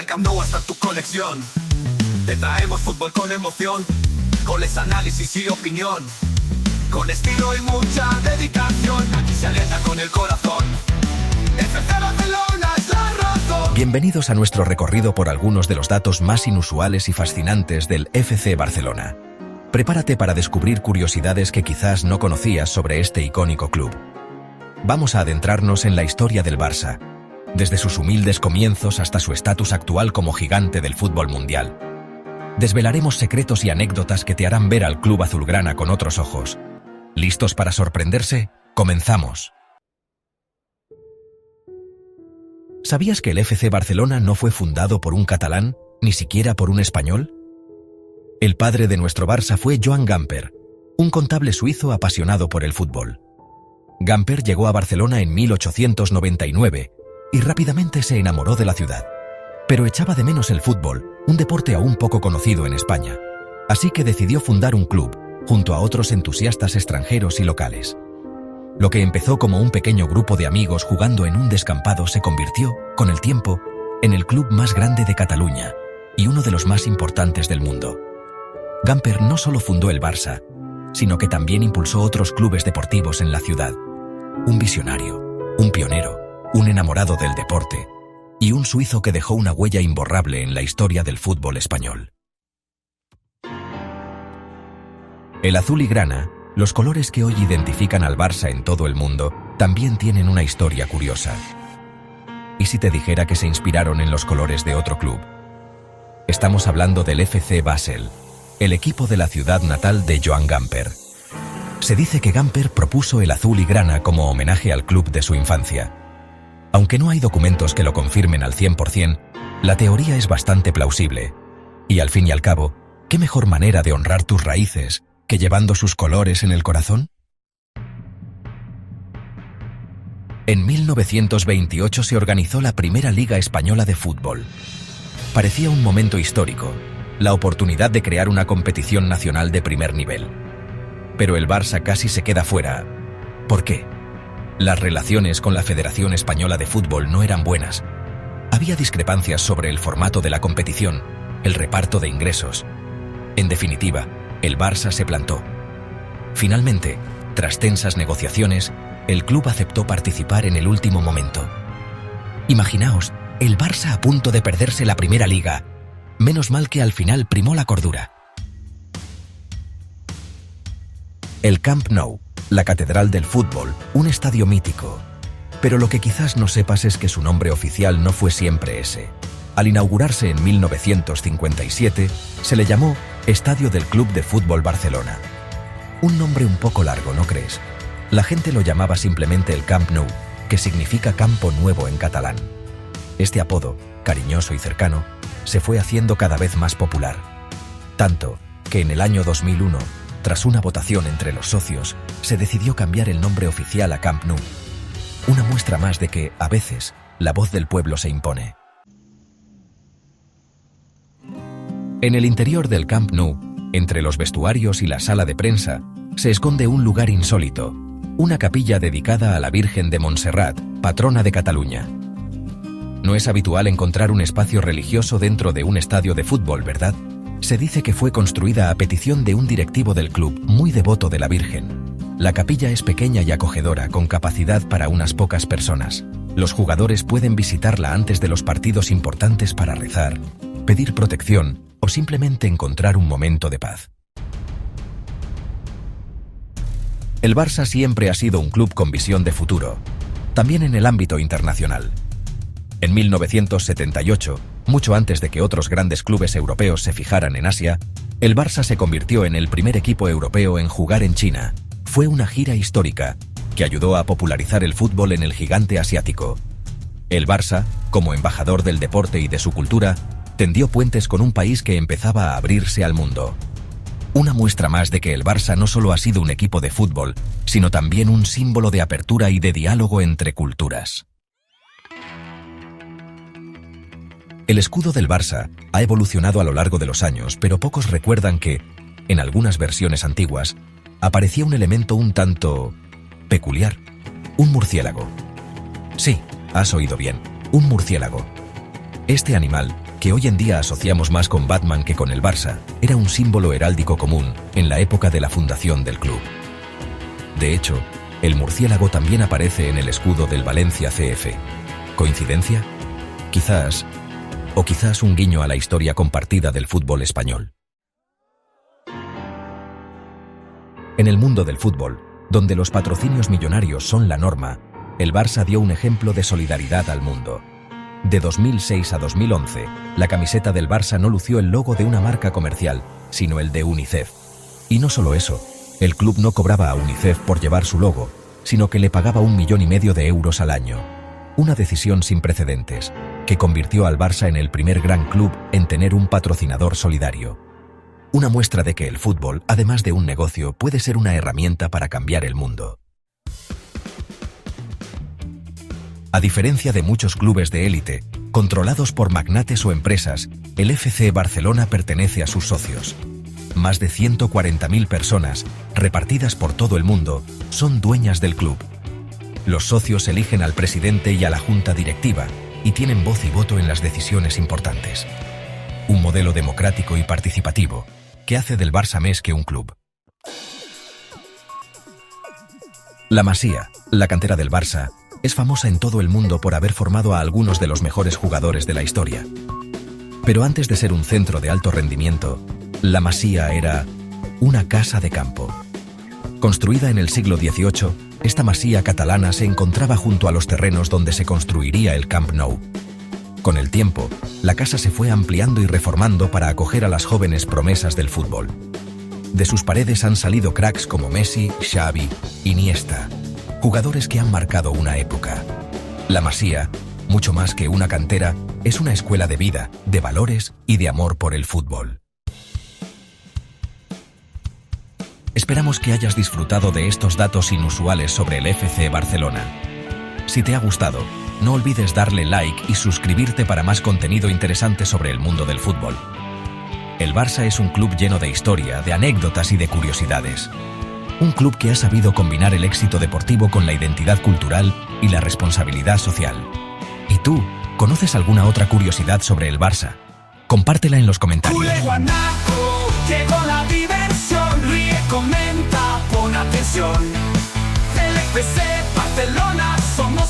Camp Nou hasta tu colección. Te traemos fútbol con emoción, goles, análisis y opinión, con estilo y mucha dedicación. Aquí se alienta con el corazón. FC Barcelona es la razón. Bienvenidos a nuestro recorrido por algunos de los datos más inusuales y fascinantes del FC Barcelona. Prepárate para descubrir curiosidades que quizás no conocías sobre este icónico club. Vamos a adentrarnos en la historia del Barça, desde sus humildes comienzos hasta su estatus actual como gigante del fútbol mundial. Desvelaremos secretos y anécdotas que te harán ver al club azulgrana con otros ojos. ¿Listos para sorprenderse? ¡Comenzamos! ¿Sabías que el FC Barcelona no fue fundado por un catalán, ni siquiera por un español? El padre de nuestro Barça fue Joan Gamper, un contable suizo apasionado por el fútbol. Gamper llegó a Barcelona en 1899 y rápidamente se enamoró de la ciudad. Pero echaba de menos el fútbol, un deporte aún poco conocido en España. Así que decidió fundar un club, junto a otros entusiastas extranjeros y locales. Lo que empezó como un pequeño grupo de amigos jugando en un descampado se convirtió, con el tiempo, en el club más grande de Cataluña y uno de los más importantes del mundo. Gamper no solo fundó el Barça, sino que también impulsó otros clubes deportivos en la ciudad. Un visionario, un pionero, un enamorado del deporte y un suizo que dejó una huella imborrable en la historia del fútbol español. El azul y grana, los colores que hoy identifican al Barça en todo el mundo, también tienen una historia curiosa. ¿Y si te dijera que se inspiraron en los colores de otro club? Estamos hablando del FC Basel, el equipo de la ciudad natal de Joan Gamper. Se dice que Gamper propuso el azul y grana como homenaje al club de su infancia. Aunque no hay documentos que lo confirmen al 100%, la teoría es bastante plausible. Y al fin y al cabo, ¿qué mejor manera de honrar tus raíces que llevando sus colores en el corazón? En 1928 se organizó la primera Liga Española de Fútbol. Parecía un momento histórico, la oportunidad de crear una competición nacional de primer nivel. Pero el Barça casi se queda fuera. ¿Por qué? Las relaciones con la Federación Española de Fútbol no eran buenas. Había discrepancias sobre el formato de la competición, el reparto de ingresos. En definitiva, el Barça se plantó. Finalmente, tras tensas negociaciones, el club aceptó participar en el último momento. Imaginaos, el Barça a punto de perderse la primera liga. Menos mal que al final primó la cordura. El Camp Nou, la catedral del fútbol, un estadio mítico. Pero lo que quizás no sepas es que su nombre oficial no fue siempre ese. Al inaugurarse en 1957, se le llamó Estadio del Club de Fútbol Barcelona. Un nombre un poco largo, ¿no crees? La gente lo llamaba simplemente el Camp Nou, que significa campo nuevo en catalán. Este apodo, cariñoso y cercano, se fue haciendo cada vez más popular. Tanto que en el año 2001, tras una votación entre los socios, se decidió cambiar el nombre oficial a Camp Nou. Una muestra más de que, a veces, la voz del pueblo se impone. En el interior del Camp Nou, entre los vestuarios y la sala de prensa, se esconde un lugar insólito, una capilla dedicada a la Virgen de Montserrat, patrona de Cataluña. No es habitual encontrar un espacio religioso dentro de un estadio de fútbol, ¿verdad? Se dice que fue construida a petición de un directivo del club muy devoto de la Virgen. La capilla es pequeña y acogedora, con capacidad para unas pocas personas. Los jugadores pueden visitarla antes de los partidos importantes para rezar, pedir protección o simplemente encontrar un momento de paz. El Barça siempre ha sido un club con visión de futuro, también en el ámbito internacional. En 1978, mucho antes de que otros grandes clubes europeos se fijaran en Asia, el Barça se convirtió en el primer equipo europeo en jugar en China. Fue una gira histórica que ayudó a popularizar el fútbol en el gigante asiático. El Barça, como embajador del deporte y de su cultura, tendió puentes con un país que empezaba a abrirse al mundo. Una muestra más de que el Barça no solo ha sido un equipo de fútbol, sino también un símbolo de apertura y de diálogo entre culturas. El escudo del Barça ha evolucionado a lo largo de los años, pero pocos recuerdan que, en algunas versiones antiguas, aparecía un elemento un tanto peculiar, un murciélago. Sí, has oído bien, un murciélago. Este animal, que hoy en día asociamos más con Batman que con el Barça, era un símbolo heráldico común en la época de la fundación del club. De hecho, el murciélago también aparece en el escudo del Valencia CF. ¿Coincidencia? Quizás, o quizás un guiño a la historia compartida del fútbol español. En el mundo del fútbol, donde los patrocinios millonarios son la norma, el Barça dio un ejemplo de solidaridad al mundo. De 2006 a 2011, la camiseta del Barça no lució el logo de una marca comercial, sino el de UNICEF. Y no solo eso, el club no cobraba a UNICEF por llevar su logo, sino que le pagaba 1,5 millones de euros al año. Una decisión sin precedentes, que convirtió al Barça en el primer gran club en tener un patrocinador solidario. Una muestra de que el fútbol, además de un negocio, puede ser una herramienta para cambiar el mundo. A diferencia de muchos clubes de élite, controlados por magnates o empresas, el FC Barcelona pertenece a sus socios. Más de 140.000 personas, repartidas por todo el mundo, son dueñas del club. Los socios eligen al presidente y a la junta directiva y tienen voz y voto en las decisiones importantes. Un modelo democrático y participativo que hace del Barça más que un club. La Masía, la cantera del Barça, es famosa en todo el mundo por haber formado a algunos de los mejores jugadores de la historia. Pero antes de ser un centro de alto rendimiento, la Masía era una casa de campo. Construida en el siglo XVIII, esta masía catalana se encontraba junto a los terrenos donde se construiría el Camp Nou. Con el tiempo, la casa se fue ampliando y reformando para acoger a las jóvenes promesas del fútbol. De sus paredes han salido cracks como Messi, Xavi, Iniesta, jugadores que han marcado una época. La Masía, mucho más que una cantera, es una escuela de vida, de valores y de amor por el fútbol. Esperamos que hayas disfrutado de estos datos inusuales sobre el FC Barcelona. Si te ha gustado, no olvides darle like y suscribirte para más contenido interesante sobre el mundo del fútbol. El Barça es un club lleno de historia, de anécdotas y de curiosidades. Un club que ha sabido combinar el éxito deportivo con la identidad cultural y la responsabilidad social. ¿Y tú, conoces alguna otra curiosidad sobre el Barça? Compártela en los comentarios. Culé guanaco, llegó la diversión, ríe, comenta, pon atención. El FC Barcelona somos